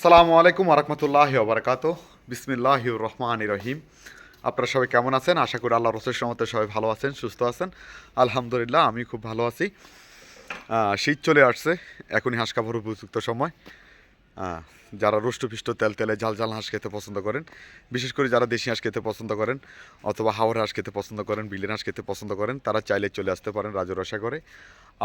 সালামু আলাইকুম ওরহমতুল্লাহি ওবরাকাতুহু। বিসমিল্লাহির রহমানির রহিম। আপনারা সবাই কেমন আছেন? আশা করি আল্লাহর রসের রহমতে সবাই ভালো আছেন, সুস্থ আছেন। আলহামদুলিল্লাহ, আমি খুব ভালো আছি। শীত চলে আসছে, এখনই হাঁস খাবার উপযুক্ত সময়। যারা রুষ্টপুষ্ট তেল তেলে ঝাল ঝাল হাঁস খেতে পছন্দ করেন, বিশেষ করে যারা দেশি হাঁস খেতে পছন্দ করেন অথবা হাওড় হাঁস খেতে পছন্দ করেন, বিলের হাঁস খেতে পছন্দ করেন, তারা চাইলে চলে আসতে পারেন রাজু রসাগরে।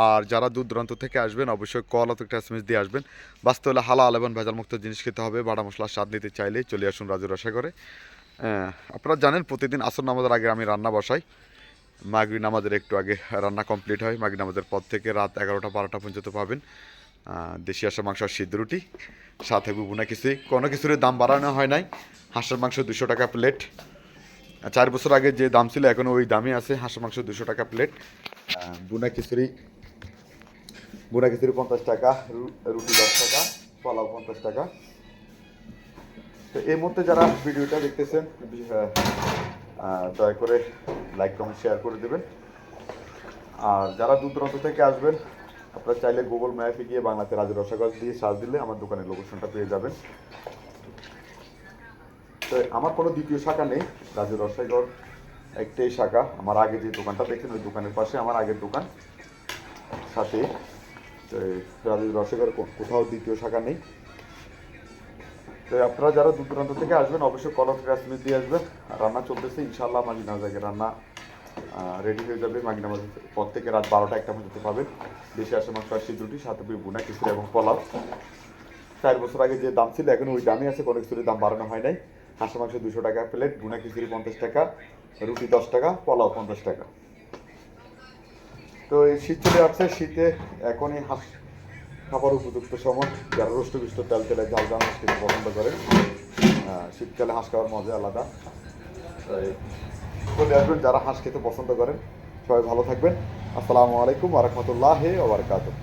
আর যারা দূর দূরান্ত থেকে আসবেন অবশ্যই কল অথবা একটা এসএমএস দিয়ে আসবেন। বাস্তব হলে হালাল এবং ভেজালমুক্ত জিনিস খেতে হবে। বাটা মশলার স্বাদ নিতে চাইলে চলে আসুন রাজু রসাগরে। আপনারা জানেন প্রতিদিন আসর নামাজের আগে আমি রান্না বসাই। মাগরিব নামাজের একটু আগে রান্না কমপ্লিট হয়। মাগরিব নামাজের পর থেকে রাত 11টা 12টা পর্যন্ত পাবেন দেশি হাঁসের মাংস আর সিদ্ধ রুটি, সাথে বুনা খিচুড়ি। কোনো খিচুড়ির দাম বাড়ানো হয় নাই। হাঁসের মাংস 200 টাকা প্লেট। 4 বছর আগে যে দাম ছিল এখনও ওই দামই আছে। হাঁসের মাংস 200 টাকা প্লেট। বুনা খিচুড়ি 50 টাকা, রুটি 10 টাকা, পোলাও 50 টাকা। তো এই মুহূর্তে যারা ভিডিওটা দেখতেছেন দয়া করে লাইক কমেন্ট শেয়ার করে দেবেন। আর যারা দূর দূরান্ত থেকে আসবেন আপনারা চাইলে গুগল ম্যাপে গিয়ে বাংলাতে রাজু রসাগর দিয়ে সার্চ দিলে আমার দোকানের লোকেশনটা পেয়ে যাবেন। তো আমার কোনো দ্বিতীয় শাখা নেই, রাজু রসাগর একটাই শাখা। আমার আগে যে দোকানটা দেখছেন ওই দোকানের পাশে আমার আগের দোকান, সাথে রাজু রসাগর কোথাও দ্বিতীয় শাখা নেই। তো আপনারা যারা দূর দূরান্ত থেকে আসবেন অবশ্যই কলম রাসমিট দিয়ে আসবেন। রান্না চলতেছে, ইনশাল্লাহ মাঝি নামাজের রান্না রেডি হয়ে যাবে। মাগরিব নামাজের পর থেকে রাত 12টা 1টা পর্যন্ত পাবেন দেশি হাঁসের মাংস আর সিদ্ধ রুটি, সাথে বুনা খিচুড়ি এবং পোলাও। 4 বছর আগে যে দাম ছিল এখন ওই দামই আছে, কোনো খিচুড়ির দাম বাড়ানো হয় নাই। হাঁসের মাংস 200 টাকা প্লেট, বুনা খিচুড়ি 50 টাকা, রুটি 10 টাকা, পোলাও 50 টাকা। তো এই শীত চলে আসছে, শীতে এখনই হাঁস খাবার উপযুক্ত সময়। যারা রুষ্টপুষ্ট তেল তেলে ঝাল ঝাল হাঁস খেতে পছন্দ করেন, শীতকালে হাঁস খাওয়ার মজা আলাদা। চলে আসবেন যারা হাঁস খেতে পছন্দ করেন। সবাই ভালো থাকবেন। আসসালামু আলাইকুম ওয়া রাহমাতুল্লাহি ওয়া বারাকাতুহু।